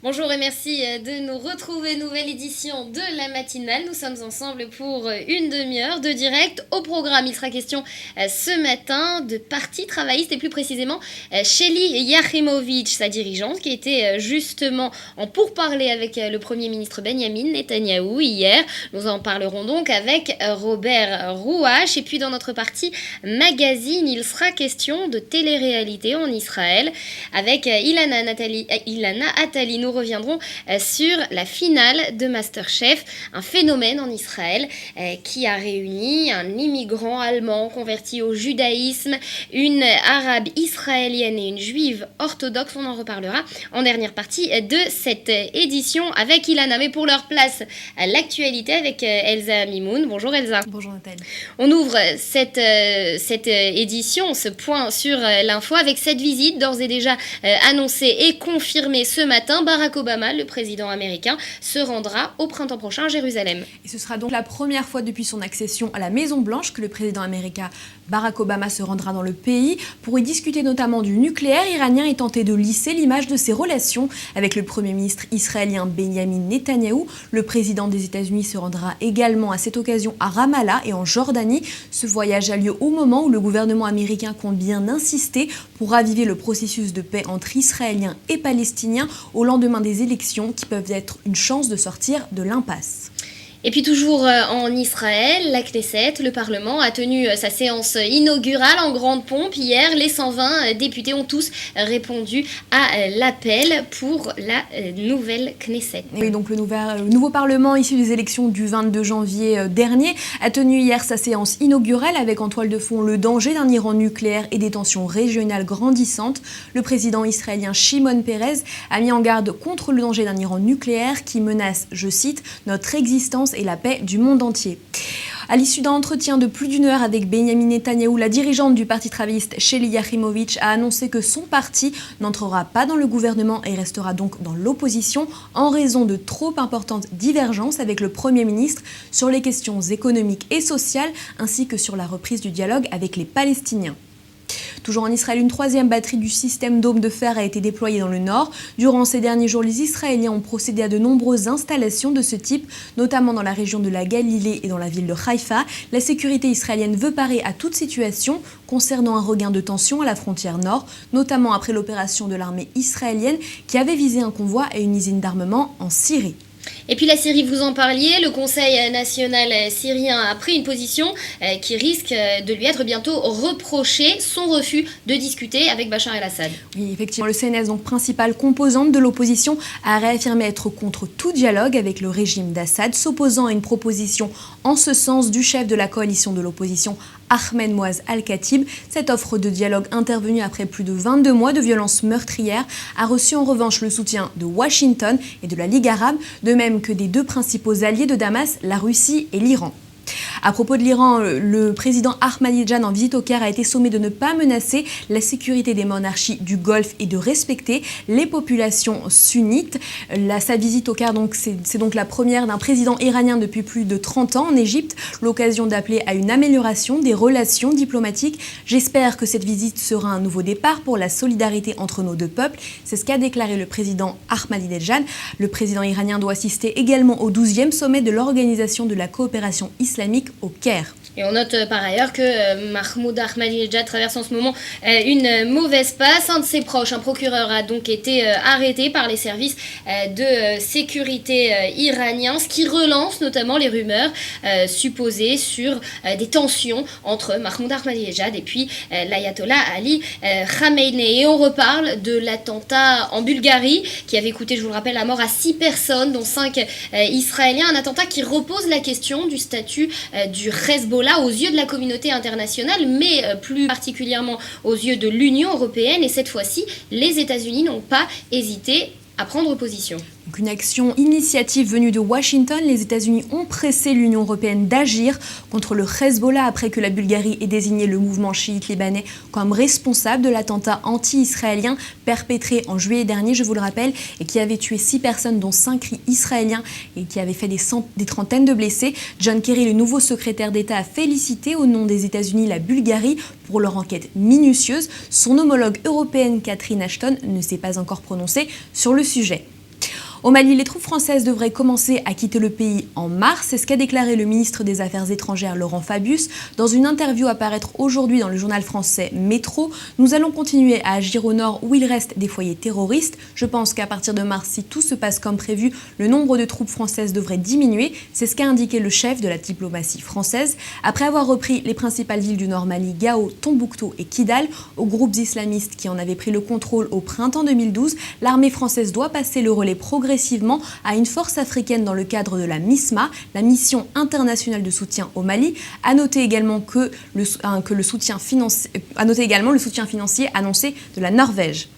Bonjour et merci de nous retrouver, nouvelle édition de la matinale. Nous sommes ensemble pour une demi-heure de direct. Au programme, il sera question ce matin de parti travailliste et plus précisément Shelly Yakhimovic, sa dirigeante, qui était justement en pourparlers avec le Premier ministre Benyamin Netanyahou hier. Nous en parlerons donc avec Robert Rouache. Et puis dans notre partie magazine, il sera question de télé-réalité en Israël avec Ilana Attali. Nous reviendrons sur la finale de MasterChef, un phénomène en Israël qui a réuni un immigrant allemand converti au judaïsme, une arabe israélienne et une juive orthodoxe. On en reparlera en dernière partie de cette édition avec Ilana. Mais pour leur place, l'actualité avec Elsa Mimoun. Bonjour Elsa. Bonjour Nathalie. On ouvre cette édition, ce point sur l'info avec cette visite d'ores et déjà annoncée et confirmée ce matin. Barack Obama, le président américain, se rendra au printemps prochain à Jérusalem. Et ce sera donc la première fois depuis son accession à la Maison-Blanche que le président américain Barack Obama se rendra dans le pays pour y discuter notamment du nucléaire iranien et tenter de lisser l'image de ses relations avec le Premier ministre israélien Benyamin Netanyahou. Le président des États-Unis se rendra également à cette occasion à Ramallah et en Jordanie. Ce voyage a lieu au moment où le gouvernement américain compte bien insister pour raviver le processus de paix entre Israéliens et Palestiniens au lendemain des élections qui peuvent être une chance de sortir de l'impasse. Et puis toujours en Israël, la Knesset, le Parlement, a tenu sa séance inaugurale en grande pompe. Hier, les 120 députés ont tous répondu à l'appel pour la nouvelle Knesset. Oui, donc le nouveau Parlement issu des élections du 22 janvier dernier a tenu hier sa séance inaugurale avec en toile de fond le danger d'un Iran nucléaire et des tensions régionales grandissantes. Le président israélien Shimon Peres a mis en garde contre le danger d'un Iran nucléaire qui menace, je cite, notre existence et la paix du monde entier. À l'issue d'un entretien de plus d'une heure avec Benyamin Netanyahou, la dirigeante du parti travailliste Shelly Yakhimovic a annoncé que son parti n'entrera pas dans le gouvernement et restera donc dans l'opposition en raison de trop importantes divergences avec le Premier ministre sur les questions économiques et sociales ainsi que sur la reprise du dialogue avec les Palestiniens. Toujours en Israël, une troisième batterie du système Dôme de fer a été déployée dans le nord. Durant ces derniers jours, les Israéliens ont procédé à de nombreuses installations de ce type, notamment dans la région de la Galilée et dans la ville de Haïfa. La sécurité israélienne veut parer à toute situation concernant un regain de tension à la frontière nord, notamment après l'opération de l'armée israélienne qui avait visé un convoi et une usine d'armement en Syrie. Et puis la Syrie, vous en parliez, le Conseil national syrien a pris une position qui risque de lui être bientôt reprochée, son refus de discuter avec Bachar el-Assad. Oui, effectivement, le CNS, donc principale composante de l'opposition, a réaffirmé être contre tout dialogue avec le régime d'Assad, s'opposant à une proposition en ce sens du chef de la coalition de l'opposition, Ahmed Moaz Al-Khatib. Cette offre de dialogue intervenue après plus de 22 mois de violences meurtrières a reçu en revanche le soutien de Washington et de la Ligue arabe, de même que des deux principaux alliés de Damas, la Russie et l'Iran. À propos de l'Iran, le président Ahmadinejad en visite au Caire a été sommé de ne pas menacer la sécurité des monarchies du Golfe et de respecter les populations sunnites. Sa visite au Caire, c'est donc la première d'un président iranien depuis plus de 30 ans en Égypte, l'occasion d'appeler à une amélioration des relations diplomatiques. J'espère que cette visite sera un nouveau départ pour la solidarité entre nos deux peuples. C'est ce qu'a déclaré le président Ahmadinejad. Le président iranien doit assister également au 12e sommet de l'Organisation de la coopération islamique au Caire. Et on note par ailleurs que Mahmoud Ahmadinejad traverse en ce moment une mauvaise passe. Un de ses proches, un procureur, a donc été arrêté par les services de sécurité iraniens, ce qui relance notamment les rumeurs supposées sur des tensions entre Mahmoud Ahmadinejad et puis l'ayatollah Ali Khamenei. Et on reparle de l'attentat en Bulgarie qui avait coûté, je vous le rappelle, la mort à 6 personnes, dont 5 Israéliens. Un attentat qui repose la question du statut du Hezbollah aux yeux de la communauté internationale, mais plus particulièrement aux yeux de l'Union européenne. Et cette fois-ci, les États-Unis n'ont pas hésité à prendre position. Donc une action initiative venue de Washington, les États-Unis ont pressé l'Union européenne d'agir contre le Hezbollah après que la Bulgarie ait désigné le mouvement chiite libanais comme responsable de l'attentat anti-israélien perpétré en juillet dernier, je vous le rappelle, et qui avait tué 6 personnes dont 5 israéliens et qui avait fait des trentaines de blessés. John Kerry, le nouveau secrétaire d'État, a félicité au nom des États-Unis la Bulgarie pour leur enquête minutieuse. Son homologue européenne Catherine Ashton ne s'est pas encore prononcée sur le sujet. Au Mali, les troupes françaises devraient commencer à quitter le pays en mars. C'est ce qu'a déclaré le ministre des Affaires étrangères, Laurent Fabius, dans une interview à paraître aujourd'hui dans le journal français Métro. Nous allons continuer à agir au nord où il reste des foyers terroristes. Je pense qu'à partir de mars, si tout se passe comme prévu, le nombre de troupes françaises devrait diminuer. C'est ce qu'a indiqué le chef de la diplomatie française. Après avoir repris les principales villes du Nord Mali, Gao, Tombouctou et Kidal, aux groupes islamistes qui en avaient pris le contrôle au printemps 2012, l'armée française doit passer le relais progressivement à une force africaine dans le cadre de la MISMA, la mission internationale de soutien au Mali. À noter également le soutien financier annoncé de la Norvège.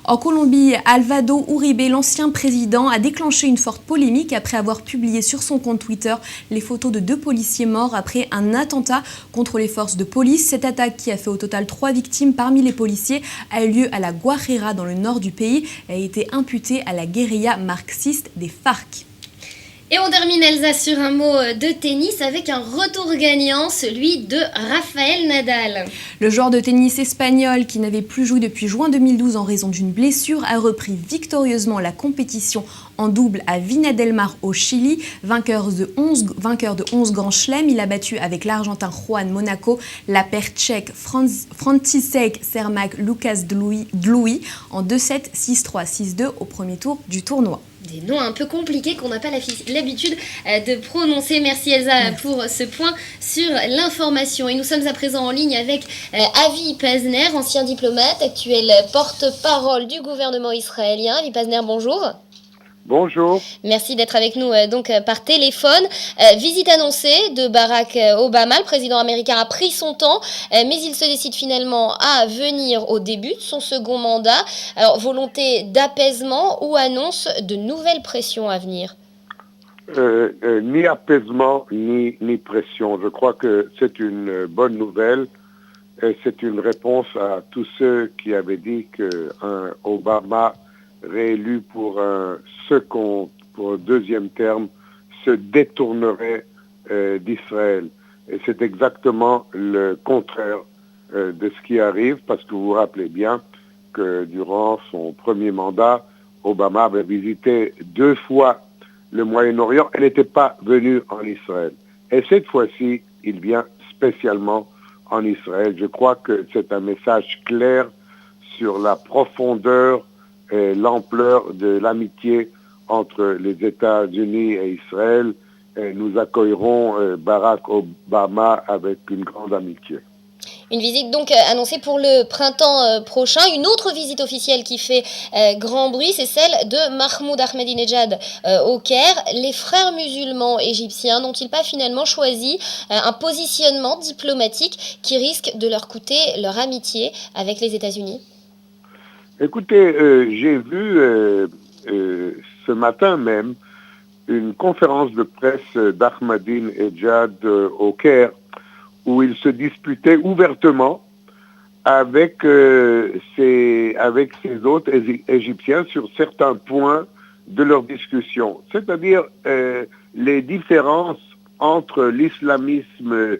En Colombie, Alvaro Uribe, l'ancien président, a déclenché une forte polémique après avoir publié sur son compte Twitter les photos de 2 policiers morts après un attentat contre les forces de police. Cette attaque, qui a fait au total 3 victimes parmi les policiers, a eu lieu à la Guajira, dans le nord du pays, et a été imputée à la guérilla marxiste des FARC. Et on termine, Elsa, sur un mot de tennis avec un retour gagnant, celui de Rafael Nadal. Le joueur de tennis espagnol, qui n'avait plus joué depuis juin 2012 en raison d'une blessure, a repris victorieusement la compétition en double à Viña del Mar au Chili. Vainqueur de 11 grands chelems, il a battu avec l'Argentin Juan Monaco la paire tchèque František Čermák-Lukáš Dlouhý en 2-7, 6-3, 6-2 au premier tour du tournoi. Des noms un peu compliqués qu'on n'a pas l'habitude de prononcer. Merci Elsa pour ce point sur l'information. Et nous sommes à présent en ligne avec Avi Pazner, ancien diplomate, actuel porte-parole du gouvernement israélien. Avi Pazner, bonjour. Bonjour. Merci d'être avec nous par téléphone. Visite annoncée de Barack Obama. Le président américain a pris son temps, mais il se décide finalement à venir au début de son second mandat. Alors, volonté d'apaisement ou annonce de nouvelles pressions à venir? Ni apaisement, ni pression. Je crois que c'est une bonne nouvelle. Et c'est une réponse à tous ceux qui avaient dit qu'un Obama réélu pour un deuxième terme, se détournerait d'Israël. Et c'est exactement le contraire de ce qui arrive, parce que vous vous rappelez bien que durant son premier mandat, Obama avait visité 2 fois le Moyen-Orient et n'était pas venu en Israël. Et cette fois-ci, il vient spécialement en Israël. Je crois que c'est un message clair sur la profondeur et l'ampleur de l'amitié entre les États-Unis et Israël. Et nous accueillerons Barack Obama avec une grande amitié. Une visite donc annoncée pour le printemps prochain. Une autre visite officielle qui fait grand bruit, c'est celle de Mahmoud Ahmadinejad au Caire. Les frères musulmans égyptiens n'ont-ils pas finalement choisi un positionnement diplomatique qui risque de leur coûter leur amitié avec les États-Unis? Écoutez, j'ai vu ce matin même une conférence de presse d'Ahmadinejad au Caire où il se disputait ouvertement avec ses hôtes égyptiens sur certains points de leur discussion. C'est-à-dire les différences entre l'islamisme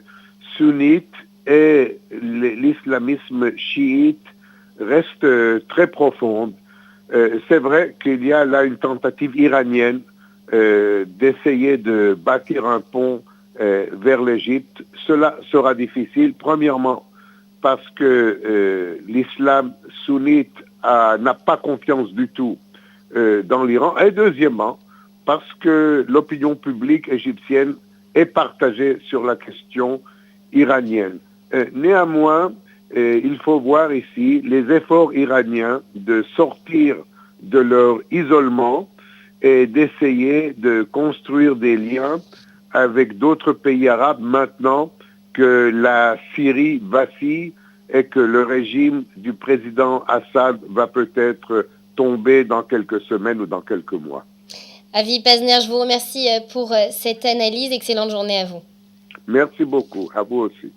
sunnite et l'islamisme chiite restent très profondes. C'est vrai qu'il y a là une tentative iranienne d'essayer de bâtir un pont vers l'Égypte. Cela sera difficile, premièrement parce que l'islam sunnite n'a pas confiance du tout dans l'Iran, et deuxièmement parce que l'opinion publique égyptienne est partagée sur la question iranienne. Néanmoins, il faut voir ici les efforts iraniens de sortir de leur isolement et d'essayer de construire des liens avec d'autres pays arabes maintenant que la Syrie vacille et que le régime du président Assad va peut-être tomber dans quelques semaines ou dans quelques mois. Avi Pazner, je vous remercie pour cette analyse. Excellente journée à vous. Merci beaucoup. À vous aussi.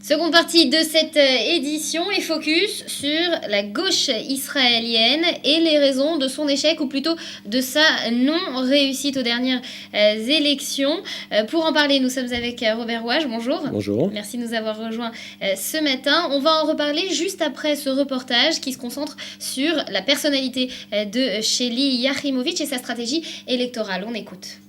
Seconde partie de cette édition est focus sur la gauche israélienne et les raisons de son échec, ou plutôt de sa non-réussite aux dernières élections. Pour en parler, nous sommes avec Robert Rouage. Bonjour. Bonjour. Merci de nous avoir rejoints ce matin. On va en reparler juste après ce reportage qui se concentre sur la personnalité de Shelly Yachimovitch et sa stratégie électorale. On écoute.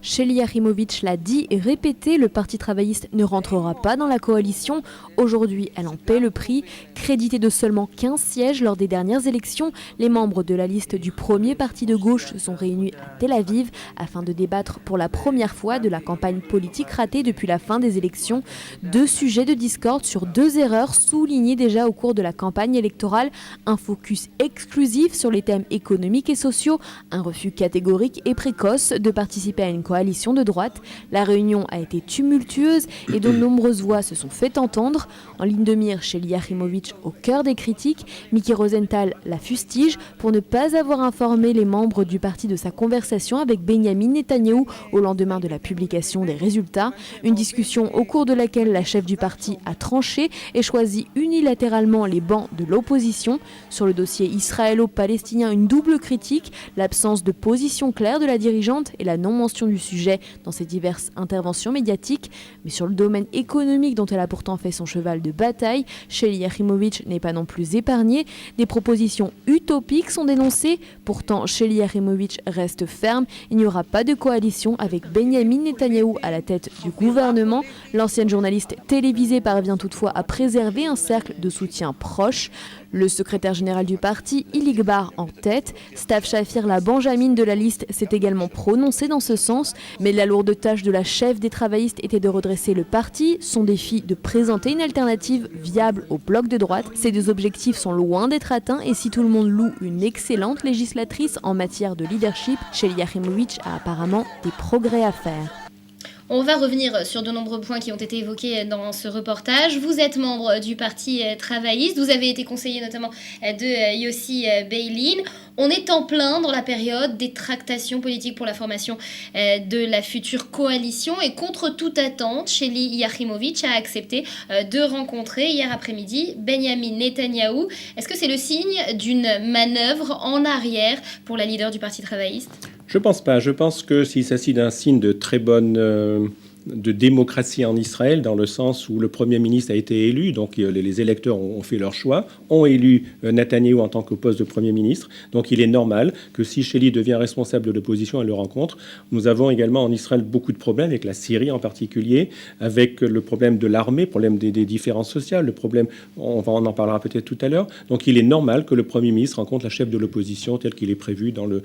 Shelly Yachimovitch l'a dit et répété, le Parti travailliste ne rentrera pas dans la coalition. Aujourd'hui, elle en paie le prix. Créditée de seulement 15 sièges lors des dernières élections, les membres de la liste du premier parti de gauche se sont réunis à Tel Aviv afin de débattre pour la première fois de la campagne politique ratée depuis la fin des élections. 2 sujets de discorde sur 2 erreurs soulignées déjà au cours de la campagne électorale. Un focus exclusif sur les thèmes économiques et sociaux, un refus catégorique et précoce de participer à une coalition de droite. La réunion a été tumultueuse et de nombreuses voix se sont fait entendre. En ligne de mire, Shelly Yachimovitch au cœur des critiques. Miki Rosenthal la fustige pour ne pas avoir informé les membres du parti de sa conversation avec Benyamin Netanyahou au lendemain de la publication des résultats. Une discussion au cours de laquelle la chef du parti a tranché et choisi unilatéralement les bancs de l'opposition. Sur le dossier israélo-palestinien, une double critique, l'absence de position claire de la dirigeante et la non-mention du sujet dans ses diverses interventions médiatiques. Mais sur le domaine économique dont elle a pourtant fait son cheval de bataille, Shelly Yachimovitch n'est pas non plus épargnée. Des propositions utopiques sont dénoncées. Pourtant, Shelly Yachimovitch reste ferme. Il n'y aura pas de coalition avec Benyamin Netanyahou à la tête du gouvernement. L'ancienne journaliste télévisée parvient toutefois à préserver un cercle de soutien proche. Le secrétaire général du parti, Hilik Bar, en tête. Stav Shafir, la Benjamin de la liste, s'est également prononcé dans ce sens. Mais la lourde tâche de la chef des travaillistes était de redresser le parti. Son défi de présenter une alternative viable au bloc de droite. Ces 2 objectifs sont loin d'être atteints et si tout le monde loue une excellente législatrice en matière de leadership, Shelly Yachimovitch a apparemment des progrès à faire. On va revenir sur de nombreux points qui ont été évoqués dans ce reportage. Vous êtes membre du Parti travailliste, vous avez été conseiller notamment de Yossi Beilin. On est en plein dans la période des tractations politiques pour la formation de la future coalition et contre toute attente, Shelly Yachimovitch a accepté de rencontrer hier après-midi Benyamin Netanyahou. Est-ce que c'est le signe d'une manœuvre en arrière pour la leader du Parti travailliste ? Je pense pas. Je pense que s'il s'agit d'un signe de très bonne de démocratie en Israël, dans le sens où le Premier ministre a été élu, donc les électeurs ont fait leur choix, ont élu Netanyahou en tant que poste de Premier ministre. Donc il est normal que si Shelly devient responsable de l'opposition, elle le rencontre. Nous avons également en Israël beaucoup de problèmes, avec la Syrie en particulier, avec le problème de l'armée, le problème des différences sociales, le problème, on en parlera peut-être tout à l'heure. Donc il est normal que le Premier ministre rencontre la chef de l'opposition tel qu'il est prévu dans le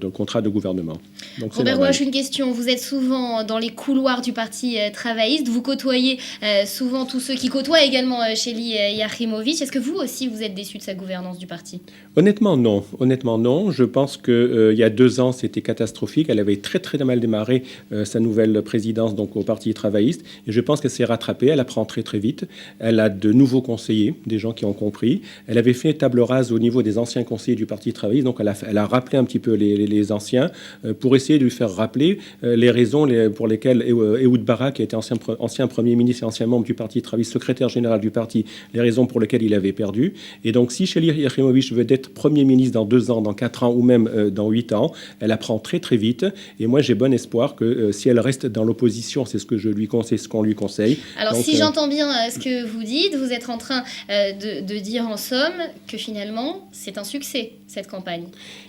contrat de gouvernement. Donc, Robert Rouage, une question. Vous êtes souvent dans les couloirs du Parti travailliste. Vous côtoyez souvent tous ceux qui côtoient également Shelly Yachimovitch. Est-ce que vous aussi, vous êtes déçu de sa gouvernance du parti ? Honnêtement, non. Je pense qu'il y a 2 ans, c'était catastrophique. Elle avait très, très mal démarré sa nouvelle présidence donc, au Parti travailliste. Et je pense qu'elle s'est rattrapée. Elle apprend très, très vite. Elle a de nouveaux conseillers, des gens qui ont compris. Elle avait fait table rase au niveau des anciens conseillers du Parti travailliste. Donc, elle a rappelé un petit peu les anciens pour essayer de lui faire rappeler les raisons pour lesquelles Ehud Barak, qui était ancien Premier ministre et ancien membre du Parti travailliste, secrétaire général du parti, les raisons pour lesquelles il avait perdu. Et donc, si Shelly Yachimovitch veut être Premier ministre dans 2 ans, dans 4 ans ou même dans 8 ans, elle apprend très très vite. Et moi, j'ai bon espoir que si elle reste dans l'opposition, c'est ce que je lui conseille, ce qu'on lui conseille. Alors, donc, si j'entends bien ce que vous dites, vous êtes en train de dire en somme que finalement, c'est un succès, cette campagne.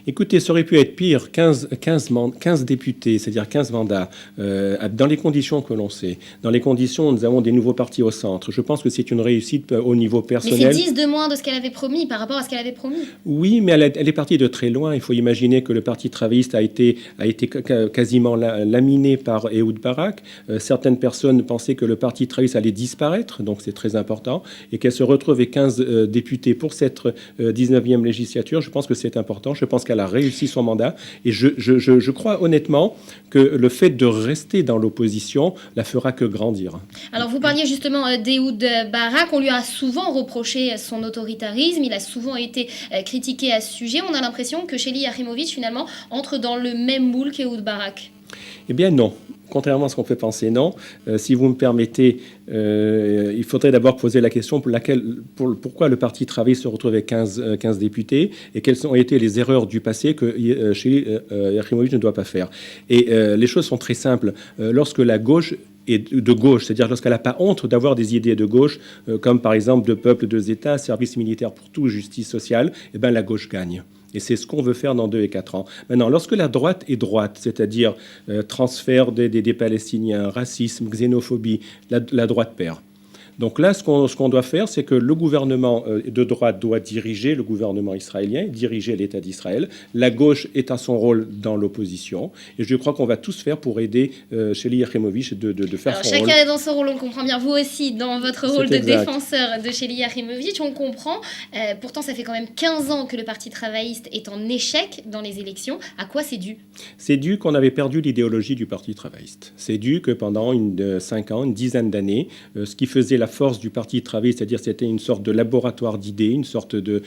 Écoutez, ça aurait pu être pire. 15 députés, c'est-à-dire 15 mandats, dans les conditions que l'on sait, dans les conditions où nous avons des nouveaux partis au centre. Je pense que c'est une réussite au niveau personnel. Mais c'est 10 de moins de ce qu'elle avait promis par rapport à ce qu'elle avait promis. Oui, mais elle est partie de très loin. Il faut imaginer que le Parti travailliste a été quasiment laminé par Ehud Barak. Certaines personnes pensaient que le Parti travailliste allait disparaître, donc c'est très important, et qu'elle se retrouve avec 15 députés pour cette 19e législature. Je pense que c'est important. Je pense qu'elle a réussi son mandat. Et je crois honnêtement que le fait de rester dans l'opposition la fera que grandir. Alors vous parliez justement d'Ehud Barak. On lui a souvent reproché son autoritarisme. Il a souvent été critiqué à ce sujet. On a l'impression que Shelly Yachimovitch finalement entre dans le même moule qu'Ehud Barak. Eh bien non. contrairement à ce qu'on peut penser, non. Si vous me permettez, il faudrait d'abord poser la question pourquoi le Parti travailliste se retrouve avec 15 députés et quelles ont été les erreurs du passé que Shelly Yachimovitch ne doit pas faire. Et les choses sont très simples. Lorsque la gauche est de gauche, c'est-à-dire lorsqu'elle n'a pas honte d'avoir des idées de gauche, comme par exemple deux peuples, deux États, service militaire pour tout, justice sociale, eh ben, la gauche gagne. Et c'est ce qu'on veut faire dans 2 et 4 ans. Maintenant, lorsque la droite est droite, c'est-à-dire transfert des Palestiniens, racisme, xénophobie, la droite perd. Donc là, ce qu'on doit faire, c'est que le gouvernement de droite doit diriger le gouvernement israélien, diriger l'État d'Israël. La gauche est à son rôle dans l'opposition. Et je crois qu'on va tous faire pour aider Shelly Yachimovitch de faire alors, son rôle. chacun est dans son rôle, on le comprend bien. Vous aussi, dans votre rôle de défenseur de Shelly Yachimovitch, on comprend. Pourtant, ça fait quand même 15 ans que le Parti travailliste est en échec dans les élections. À quoi c'est dû ? C'est dû qu'on avait perdu l'idéologie du Parti travailliste. C'est dû que pendant 5 ans, une dizaine d'années, ce qui faisait la force du Parti travailliste, c'est-à-dire c'était une sorte de laboratoire d'idées, une sorte de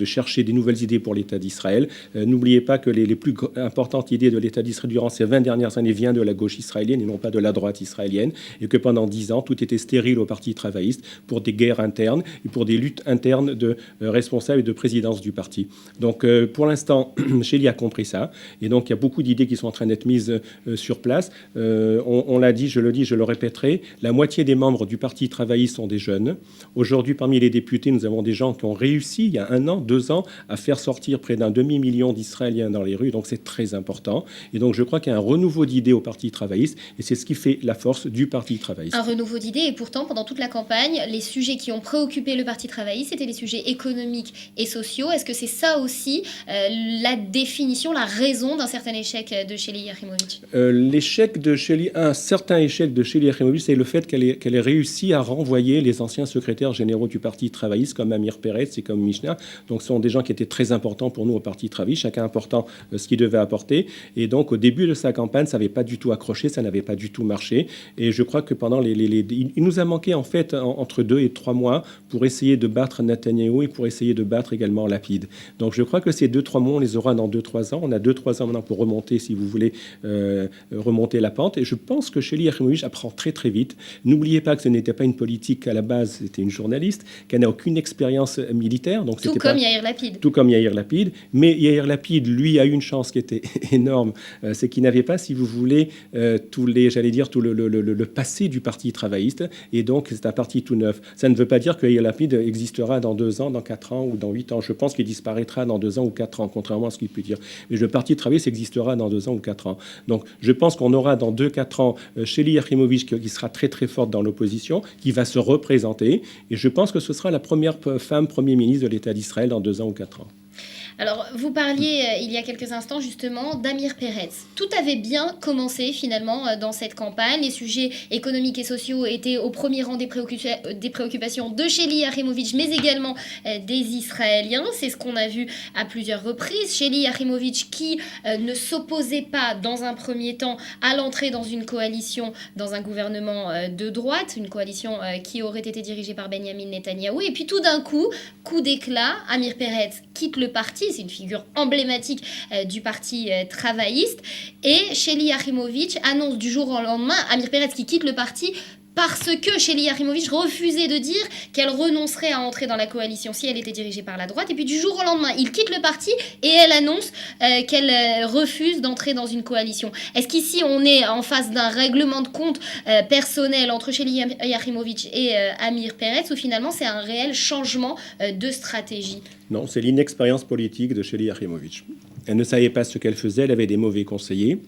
chercher des nouvelles idées pour l'État d'Israël. N'oubliez pas que les plus importantes idées de l'État d'Israël durant ces 20 dernières années viennent de la gauche israélienne et non pas de la droite israélienne, et que pendant 10 ans, tout était stérile au Parti travailliste pour des guerres internes et pour des luttes internes de responsables et de présidence du parti. Donc pour l'instant, Shelly a compris ça, et donc il y a beaucoup d'idées qui sont en train d'être mises sur place. On l'a dit, je le répéterai, la moitié des membres du Parti travailliste sont des jeunes. Aujourd'hui, parmi les députés, nous avons des gens qui ont réussi, il y a 1 an, 2 ans, à faire sortir près d'1 demi-million d'Israéliens dans les rues. Donc, c'est très important. Et donc, je crois qu'il y a un renouveau d'idées au Parti travailliste. Et c'est ce qui fait la force du Parti travailliste. Un renouveau d'idées. Et pourtant, pendant toute la campagne, les sujets qui ont préoccupé le Parti travailliste, c'était les sujets économiques et sociaux. Est-ce que c'est ça aussi la définition, la raison d'un certain échec de Shelly Yachimovitch ? L'échec de Shelly, un certain échec de Shelly Yachimovitch, c'est le fait qu'elle ait réussi à renvoyer les anciens secrétaires généraux du Parti travailliste comme Amir Peretz et comme Mishna. Donc ce sont des gens qui étaient très importants pour nous au Parti travailliste, chacun apportant ce qu'il devait apporter. Et donc au début de sa campagne, ça n'avait pas du tout accroché, ça n'avait pas du tout marché. Et je crois que pendant il nous a manqué en fait entre 2 et 3 mois pour essayer de battre Netanyahou et pour essayer de battre également Lapid. Donc je crois que ces 2-3 mois, on les aura dans 2-3 ans. On a 2-3 ans maintenant pour remonter, si vous voulez, remonter la pente. Et je pense que Shelly Yachimovitch apprend très très vite. N'oubliez pas que ce n'était pas une politique à la base, c'était une journaliste, qui n'a aucune expérience militaire. Donc tout comme Yair Lapid. Tout comme Yair Lapid. Mais Yair Lapid, lui, a eu une chance qui était énorme. C'est qu'il n'avait pas, si vous voulez, tout le passé du Parti travailliste. Et donc, c'est un parti tout neuf. Ça ne veut pas dire que Yair Lapid existera dans 2 ans, dans 4 ans ou dans 8 ans. Je pense qu'il disparaîtra dans 2 ans ou 4 ans, contrairement à ce qu'il peut dire. Mais le Parti travailliste existera dans 2 ans ou 4 ans. Donc, je pense qu'on aura dans 2-4 ans Shelly Yachimovitch qui sera très très forte dans l'opposition, qui va se représenter. Et je pense que ce sera la première femme Premier ministre de l'État d'Israël dans 2 ans ou 4 ans. Alors, vous parliez il y a quelques instants justement d'Amir Peretz. Tout avait bien commencé finalement dans cette campagne. Les sujets économiques et sociaux étaient au premier rang des préoccupations de Shelly Yachimovitch, mais également des Israéliens. C'est ce qu'on a vu à plusieurs reprises. Shelly Yachimovitch qui ne s'opposait pas dans un premier temps à l'entrée dans une coalition, dans un gouvernement de droite, une coalition qui aurait été dirigée par Benjamin Netanyahou. Et puis tout d'un coup, coup d'éclat, Amir Peretz quitte le parti. C'est une figure emblématique du Parti travailliste. Et Shelly Yachimovitch annonce du jour au lendemain, Amir Peretz qui quitte le parti, parce que Shelly Yachimovitch refusait de dire qu'elle renoncerait à entrer dans la coalition si elle était dirigée par la droite. Et puis du jour au lendemain, il quitte le parti et elle annonce qu'elle refuse d'entrer dans une coalition. Est-ce qu'ici, on est en face d'un règlement de compte personnel entre Shelly Yachimovitch et Amir Peretz, ou finalement c'est un réel changement de stratégie ? Non, c'est l'inexpérience politique de Shelly Yachimovitch. Elle ne savait pas ce qu'elle faisait, elle avait des mauvais conseillers.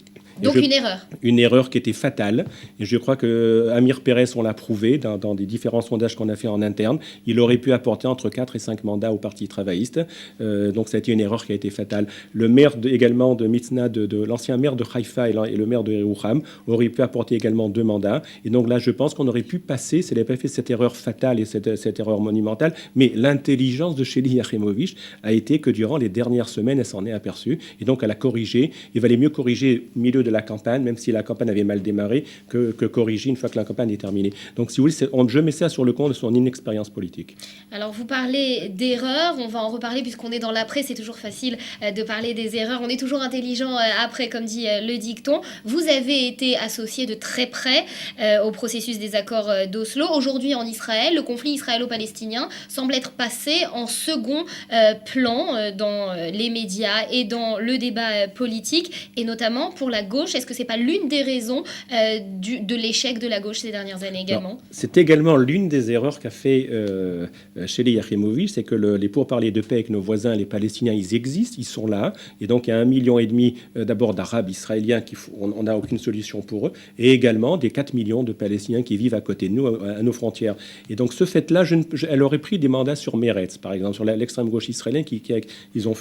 Donc une erreur. Une erreur qui était fatale. Et je crois que Amir Peretz, on l'a prouvé dans des différents sondages qu'on a fait en interne, il aurait pu apporter entre 4 et 5 mandats au Parti travailliste. Donc ça a été une erreur qui a été fatale. Le maire également de Mitznah, l'ancien maire de Haïfa et le maire de Yerouham aurait pu apporter également 2 mandats. Et donc là, je pense qu'on aurait pu passer, s'il n'avait pas fait cette erreur fatale et cette erreur monumentale. Mais l'intelligence de Shelly Yachimovitch a été que durant les dernières semaines, elle s'en est aperçue. Et donc elle a corrigé. Il valait mieux corriger milieu de la campagne, même si la campagne avait mal démarré, que corriger une fois que la campagne est terminée. Donc, si vous voulez, je mets ça sur le compte de son inexpérience politique. Alors, vous parlez d'erreurs, on va en reparler puisqu'on est dans l'après, c'est toujours facile de parler des erreurs. On est toujours intelligent après, comme dit le dicton. Vous avez été associé de très près au processus des accords d'Oslo. Aujourd'hui, en Israël, le conflit israélo-palestinien semble être passé en second plan dans les médias et dans le débat politique, et notamment pour la gauche. Est-ce que ce n'est pas l'une des raisons de l'échec de la gauche ces dernières années également? Non, c'est également l'une des erreurs qu'a fait Shelly Yachimovitch, c'est que les pourparlers de paix avec nos voisins, les Palestiniens, ils existent, ils sont là, et donc il y a 1,5 million d'abord d'Arabes israéliens, on n'a aucune solution pour eux, et également des 4 millions de Palestiniens qui vivent à côté de nous, à nos frontières. Et donc ce fait-là, elle aurait pris des mandats sur Meretz, par exemple, sur l'extrême gauche israélienne,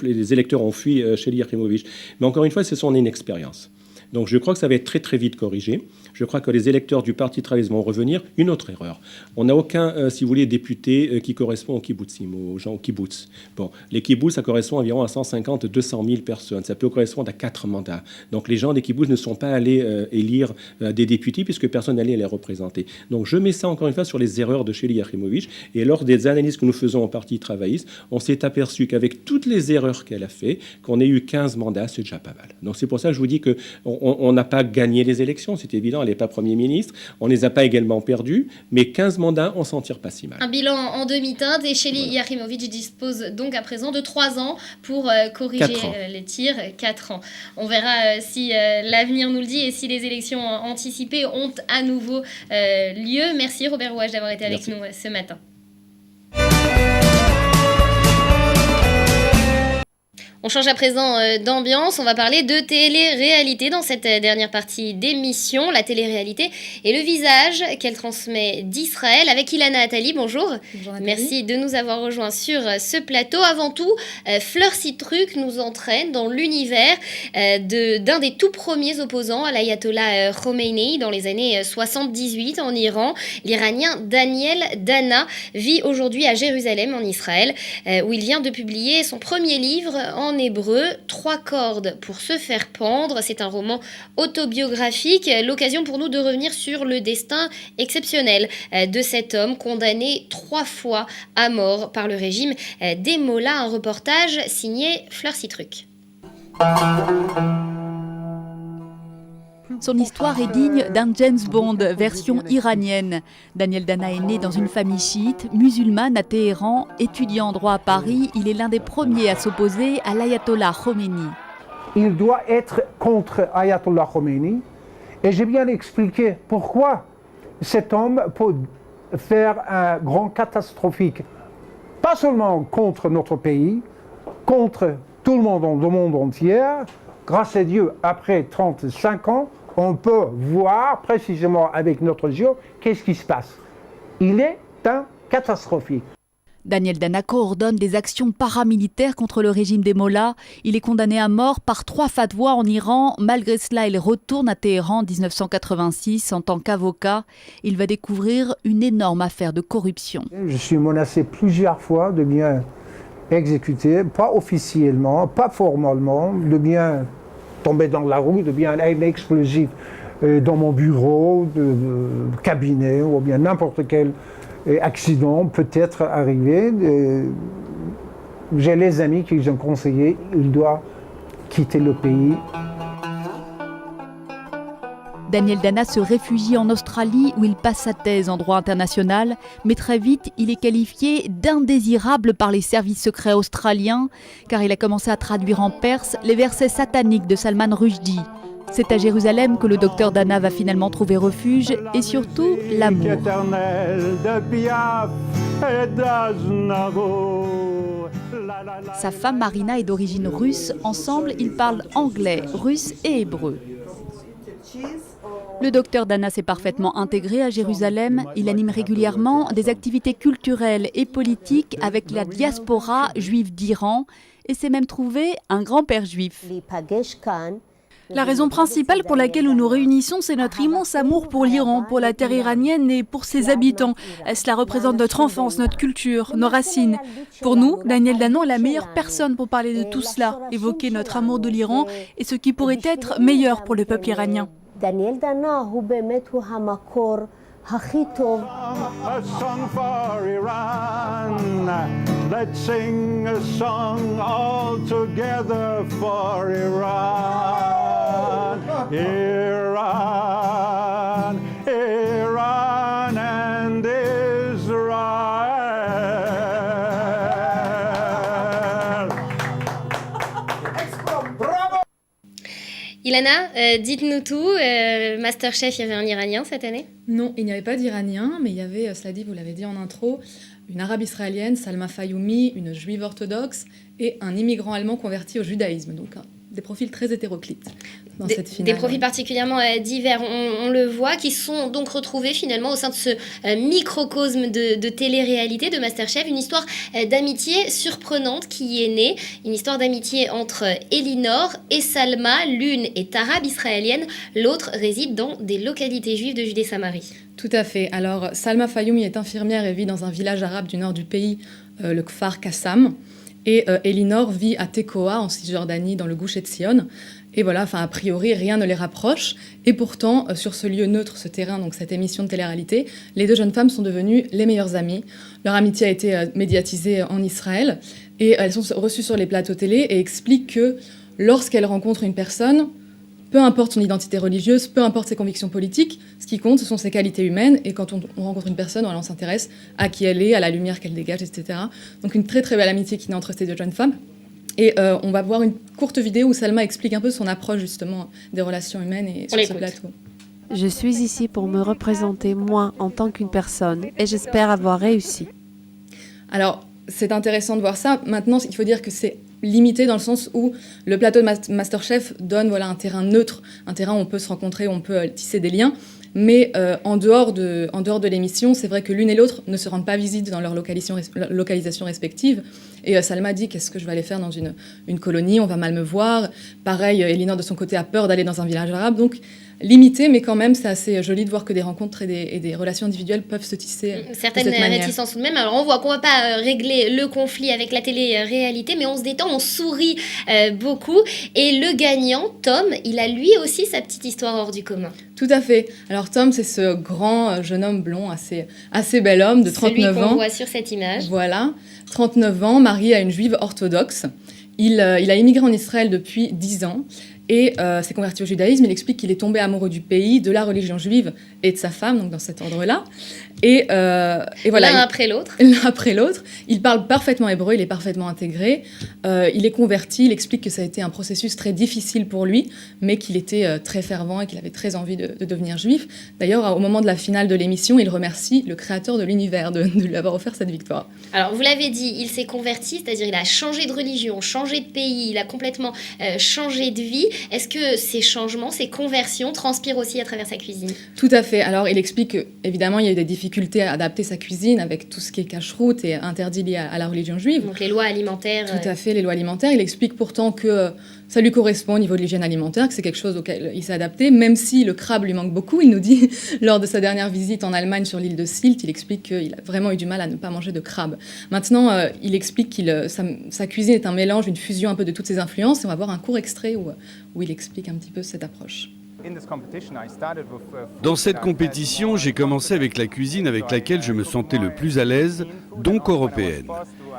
les électeurs ont fui Shelly Yachimovitch. Mais encore une fois, c'est son inexpérience. Donc je crois que ça va être très très vite corrigé. Je crois que les électeurs du Parti travailliste vont revenir. Une autre erreur. On n'a aucun, si vous voulez, député qui correspond aux kibbutzim, aux gens au kibbutz. Bon, les kibbutz, ça correspond environ à 150 200 000 personnes. Ça peut correspondre à 4 mandats. Donc les gens des kibbutz ne sont pas allés élire des députés puisque personne n'allait les représenter. Donc je mets ça encore une fois sur les erreurs de Shelly Yachimovitch. Et lors des analyses que nous faisons au Parti travailliste, on s'est aperçu qu'avec toutes les erreurs qu'elle a fait, qu'on ait eu 15 mandats, c'est déjà pas mal. Donc c'est pour ça que je vous dis qu'on n'a pas gagné les élections, c'est évident. Elle n'est pas Premier ministre, on ne les a pas également perdus, mais 15 mandats, on s'en tire pas si mal. Un bilan en demi-teinte, et Shelly Yachimovitch dispose donc à présent de 3 ans pour corriger les tirs, 4 ans. On verra si l'avenir nous le dit et si les élections anticipées ont à nouveau lieu. Merci Robert Rouache d'avoir été avec nous ce matin. On change à présent d'ambiance, on va parler de télé-réalité dans cette dernière partie d'émission. La télé-réalité et le visage qu'elle transmet d'Israël avec Ilana Attali. Bonjour. Bonjour Nathalie. Merci de nous avoir rejoints sur ce plateau. Avant tout, Fleur Citruc nous entraîne dans l'univers d'un des tout premiers opposants à l'ayatollah Khomeini dans les années 78 en Iran. L'Iranien Daniel Dana vit aujourd'hui à Jérusalem en Israël où il vient de publier son premier livre en hébreu, 3 cordes pour se faire pendre. C'est un roman autobiographique, l'occasion pour nous de revenir sur le destin exceptionnel de cet homme condamné 3 fois à mort par le régime des Mollahs. Un reportage signé Fleur Citruc. Son histoire est digne d'un James Bond, version iranienne. Daniel Dana est né dans une famille chiite, musulmane à Téhéran. Étudiant en droit à Paris, il est l'un des premiers à s'opposer à l'ayatollah Khomeini. Il doit être contre Ayatollah Khomeini. Et j'ai bien expliqué pourquoi cet homme peut faire un grand catastrophique. Pas seulement contre notre pays, contre tout le monde entier. Grâce à Dieu, après 35 ans, on peut voir précisément avec notre yeux qu'est-ce qui se passe. Il est un catastrophique. Daniel Dana coordonne des actions paramilitaires contre le régime des Mollahs. Il est condamné à mort par 3 fatwas en Iran. Malgré cela, il retourne à Téhéran en 1986 en tant qu'avocat. Il va découvrir une énorme affaire de corruption. Je suis menacé plusieurs fois de bien exécuté, pas officiellement, pas formellement, de bien tomber dans la rue, de bien un explosif dans mon bureau, de cabinet, ou bien n'importe quel accident peut être arrivé. J'ai les amis qui ont conseillé, il doit quitter le pays. Daniel Dana se réfugie en Australie où il passe sa thèse en droit international, mais très vite il est qualifié d'indésirable par les services secrets australiens car il a commencé à traduire en perse les versets sataniques de Salman Rushdie. C'est à Jérusalem que le docteur Dana va finalement trouver refuge et surtout l'amour. Sa femme Marina est d'origine russe. Ensemble, ils parlent anglais, russe et hébreu. Le docteur Dana s'est parfaitement intégré à Jérusalem. Il anime régulièrement des activités culturelles et politiques avec la diaspora juive d'Iran et s'est même trouvé un grand-père juif. La raison principale pour laquelle nous nous réunissons, c'est notre immense amour pour l'Iran, pour la terre iranienne et pour ses habitants. Cela représente notre enfance, notre culture, nos racines. Pour nous, Daniel Danon est la meilleure personne pour parler de tout cela, évoquer notre amour de l'Iran et ce qui pourrait être meilleur pour le peuple iranien. דניאל דנה הוא באמת המקור הכי טוב. A song for Iran. Let's sing a song all together for Iran. Iran, Iran and Israel. Ilana, dites-nous tout. Masterchef, il y avait un Iranien cette année? Non, il n'y avait pas d'Iranien, mais il y avait, cela dit, vous l'avez dit en intro, une arabe israélienne, Salma Fayoumi, une juive orthodoxe et un immigrant allemand converti au judaïsme. Donc des profils très hétéroclites dans cette finale. Des profils particulièrement divers, on le voit, qui sont donc retrouvés finalement au sein de ce microcosme de télé-réalité de Masterchef. Une histoire d'amitié surprenante qui est née. Une histoire d'amitié entre Elinor et Salma. L'une est arabe israélienne, l'autre réside dans des localités juives de Judée-Samarie. Tout à fait. Alors, Salma Fayoumi est infirmière et vit dans un village arabe du nord du pays, le Kfar Qassam. Et Elinor vit à Tekoa, en Cisjordanie, dans le Gush Etzion. Et voilà, enfin, a priori, rien ne les rapproche. Et pourtant, sur ce lieu neutre, ce terrain, donc cette émission de télé-réalité, les deux jeunes femmes sont devenues les meilleures amies. Leur amitié a été médiatisée en Israël. Et elles sont reçues sur les plateaux télé et expliquent que lorsqu'elles rencontrent une personne, peu importe son identité religieuse, peu importe ses convictions politiques, ce qui compte, ce sont ses qualités humaines. Et quand on rencontre une personne, on s'intéresse à qui elle est, à la lumière qu'elle dégage, etc. Donc une très très belle amitié qui naît entre ces deux jeunes femmes. Et on va voir une courte vidéo où Salma explique un peu son approche justement des relations humaines et sur ce plateau. Je suis ici pour me représenter moi en tant qu'une personne et j'espère avoir réussi. Alors, c'est intéressant de voir ça. Maintenant, il faut dire que c'est limité dans le sens où le plateau de Masterchef donne un terrain neutre, un terrain où on peut se rencontrer, où on peut tisser des liens. Mais en dehors de l'émission, c'est vrai que l'une et l'autre ne se rendent pas visite dans leur localisation respective. Et Salma dit, qu'est-ce que je vais aller faire dans une colonie, on va mal me voir. Pareil, Elinor de son côté a peur d'aller dans un village arabe. Donc limité, mais quand même, c'est assez joli de voir que des rencontres et des relations individuelles peuvent se tisser certaines de cette manière. réticences tout de même. Alors on voit qu'on ne va pas régler le conflit avec la télé-réalité, mais on se détend, on sourit beaucoup. Et le gagnant, Tom, il a lui aussi sa petite histoire hors du commun. Tout à fait. Alors Tom, c'est ce grand jeune homme blond, assez bel homme de 39 ans. Celui qu'on voit sur cette image. Voilà, 39 ans, marié à une juive orthodoxe. Il a immigré en Israël depuis 10 ans. Et s'est converti au judaïsme. Il explique qu'il est tombé amoureux du pays, de la religion juive et de sa femme, donc dans cet ordre-là. Et voilà. L'un après l'autre. L'un après l'autre. Il parle parfaitement hébreu, il est parfaitement intégré. Il est converti, il explique que ça a été un processus très difficile pour lui, mais qu'il était très fervent et qu'il avait très envie de devenir juif. D'ailleurs, au moment de la finale de l'émission, il remercie le créateur de l'univers de lui avoir offert cette victoire. Alors, vous l'avez dit, il s'est converti, c'est-à-dire il a changé de religion, changé de pays, il a complètement changé de vie. Est-ce que ces changements, ces conversions transpirent aussi à travers sa cuisine? Tout à fait. Alors, il explique qu'évidemment, il y a eu des difficultés à adapter sa cuisine avec tout ce qui est cache-route et interdit lié à la religion juive. Donc, les lois alimentaires. Tout à fait, les lois alimentaires. Il explique pourtant que ça lui correspond au niveau de l'hygiène alimentaire, que c'est quelque chose auquel il s'est adapté, même si le crabe lui manque beaucoup. Il nous dit, lors de sa dernière visite en Allemagne sur l'île de Sylt, il explique qu'il a vraiment eu du mal à ne pas manger de crabe. Maintenant, il explique sa cuisine est un mélange, une fusion un peu de toutes ces influences, et on va voir un court extrait où il explique un petit peu cette approche. Dans cette compétition, j'ai commencé avec la cuisine avec laquelle je me sentais le plus à l'aise, donc européenne.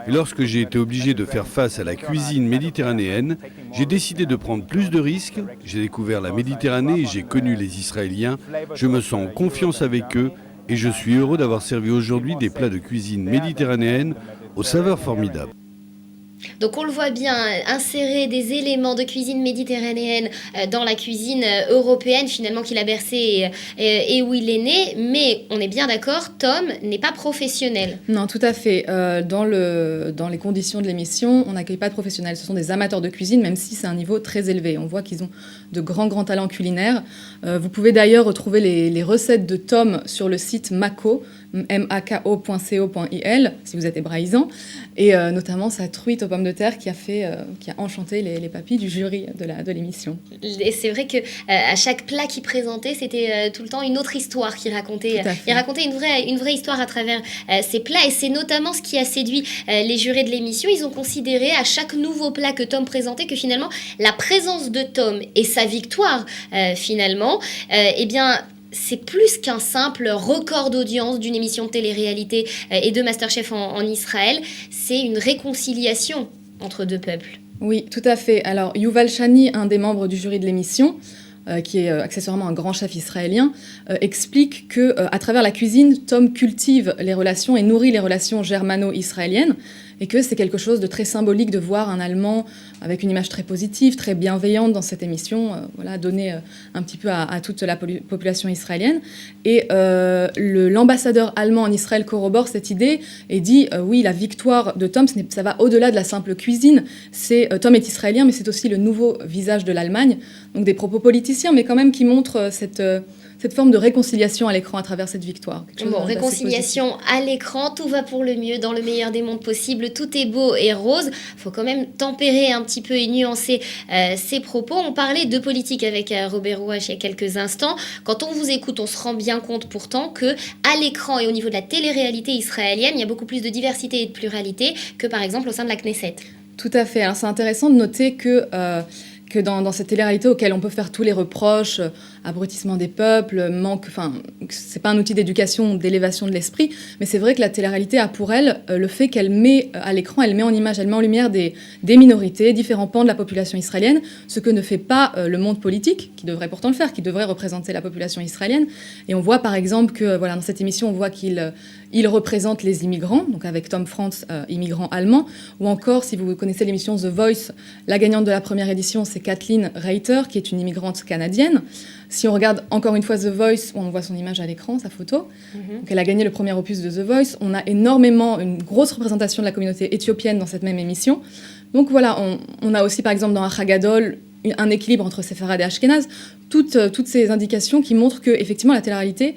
Et lorsque j'ai été obligé de faire face à la cuisine méditerranéenne, j'ai décidé de prendre plus de risques. J'ai découvert la Méditerranée et j'ai connu les Israéliens. Je me sens en confiance avec eux et je suis heureux d'avoir servi aujourd'hui des plats de cuisine méditerranéenne aux saveurs formidables. Donc on le voit bien, insérer des éléments de cuisine méditerranéenne dans la cuisine européenne finalement qu'il a bercé et où il est né, mais on est bien d'accord, Tom n'est pas professionnel. Non, tout à fait. Dans les conditions de l'émission, on n'accueille pas de professionnels, ce sont des amateurs de cuisine, même si c'est un niveau très élevé. On voit qu'ils ont de grands talents culinaires. Vous pouvez d'ailleurs retrouver les recettes de Tom sur le site Mako, mako.co.il, si vous êtes hébraïsant, et notamment sa truite aux pommes de terre qui a enchanté les papilles du jury de l'émission. Et c'est vrai que à chaque plat qu'il présentait, c'était tout le temps une autre histoire qu'il racontait. Il racontait une vraie histoire à travers ses plats, et c'est notamment ce qui a séduit les jurés de l'émission. Ils ont considéré à chaque nouveau plat que Tom présentait que finalement la présence de Tom et sa victoire finalement, eh bien c'est plus qu'un simple record d'audience d'une émission de télé-réalité et de Masterchef en Israël, c'est une réconciliation entre deux peuples. Oui, tout à fait. Alors, Yuval Shani, un des membres du jury de l'émission, qui est accessoirement un grand chef israélien, explique que à travers la cuisine, Tom cultive les relations et nourrit les relations germano-israéliennes, et que c'est quelque chose de très symbolique de voir un Allemand avec une image très positive, très bienveillante dans cette émission, donner un petit peu à toute la population israélienne. Et l'ambassadeur allemand en Israël corrobore cette idée et dit oui, la victoire de Tom, ça va au-delà de la simple cuisine. Tom est israélien, mais c'est aussi le nouveau visage de l'Allemagne. Donc des propos politiciens, mais quand même qui montrent cette forme de réconciliation à l'écran à travers cette victoire. Bon, réconciliation à l'écran, tout va pour le mieux, dans le meilleur des mondes possibles, tout est beau et rose. Il faut quand même tempérer un petit peu et nuancer ses propos. On parlait de politique avec Robert Rouache il y a quelques instants. Quand on vous écoute, on se rend bien compte pourtant que à l'écran et au niveau de la télé-réalité israélienne, il y a beaucoup plus de diversité et de pluralité que par exemple au sein de la Knesset. Tout à fait. Alors, c'est intéressant de noter que dans cette télé-réalité auquel on peut faire tous les reproches, abrutissement des peuples, c'est pas un outil d'éducation, d'élévation de l'esprit, mais c'est vrai que la télé-réalité a pour elle le fait qu'elle met à l'écran, elle met en image, elle met en lumière des minorités, différents pans de la population israélienne, ce que ne fait pas le monde politique, qui devrait pourtant le faire, qui devrait représenter la population israélienne. Et on voit par exemple que dans cette émission, on voit qu'il représente les immigrants, donc avec Tom Franz, immigrant allemand, ou encore, si vous connaissez l'émission The Voice, la gagnante de la première édition, c'est Kathleen Reiter, qui est une immigrante canadienne. Si on regarde encore une fois The Voice, on voit son image à l'écran, sa photo. Donc elle a gagné le premier opus de The Voice. On a une grosse représentation de la communauté éthiopienne dans cette même émission. Donc voilà, on a aussi par exemple dans Achagadol un équilibre entre Séfarad et Ashkénaz. Toutes ces indications qui montrent que effectivement la télé-réalité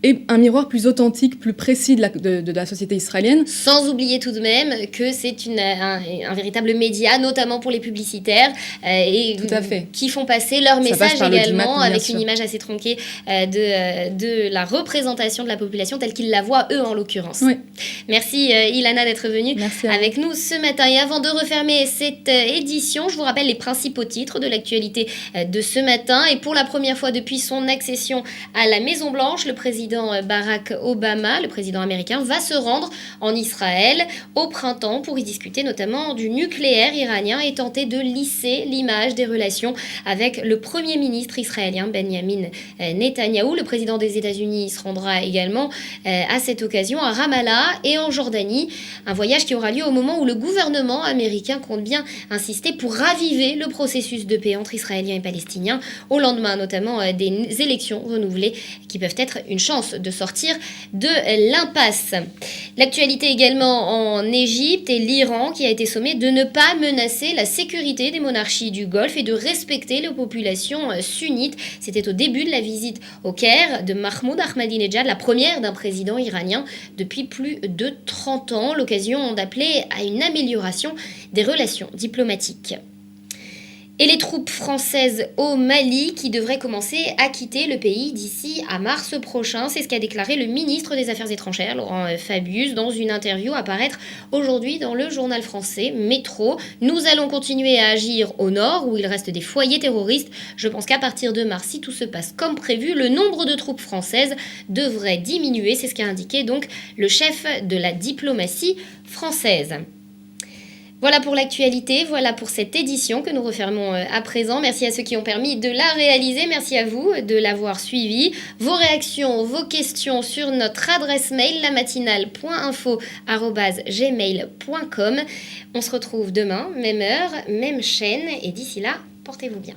et un miroir plus authentique, plus précis de la société israélienne. Sans oublier tout de même que c'est un véritable média, notamment pour les publicitaires, tout à fait. Qui font passer leur message également avec une image assez tronquée de la représentation de la population telle qu'ils la voient, eux en l'occurrence. Oui. Merci Ilana d'être venue avec nous ce matin. Et avant de refermer cette édition, je vous rappelle les principaux titres de l'actualité de ce matin. Et pour la première fois depuis son accession à la Maison-Blanche, le président Barack Obama, le président américain, va se rendre en Israël au printemps pour y discuter notamment du nucléaire iranien et tenter de lisser l'image des relations avec le premier ministre israélien Benjamin Netanyahou. Le président des États-Unis se rendra également à cette occasion à Ramallah et en Jordanie, un voyage qui aura lieu au moment où le gouvernement américain compte bien insister pour raviver le processus de paix entre Israéliens et Palestiniens, au lendemain notamment des élections renouvelées qui peuvent être une chance de sortir de l'impasse. L'actualité également en Égypte et l'Iran qui a été sommé de ne pas menacer la sécurité des monarchies du Golfe et de respecter les populations sunnites. C'était au début de la visite au Caire de Mahmoud Ahmadinejad, la première d'un président iranien depuis plus de 30 ans. L'occasion d'appeler à une amélioration des relations diplomatiques. Et les troupes françaises au Mali qui devraient commencer à quitter le pays d'ici à mars prochain. C'est ce qu'a déclaré le ministre des Affaires étrangères, Laurent Fabius, dans une interview à paraître aujourd'hui dans le journal français Métro. Nous allons continuer à agir au nord où il reste des foyers terroristes. Je pense qu'à partir de mars, si tout se passe comme prévu, le nombre de troupes françaises devrait diminuer. C'est ce qu'a indiqué donc le chef de la diplomatie française. Voilà pour l'actualité, voilà pour cette édition que nous refermons à présent. Merci à ceux qui ont permis de la réaliser, merci à vous de l'avoir suivi. Vos réactions, vos questions sur notre adresse mail lamatinale.info@gmail.com. On se retrouve demain, même heure, même chaîne, et d'ici là, portez-vous bien.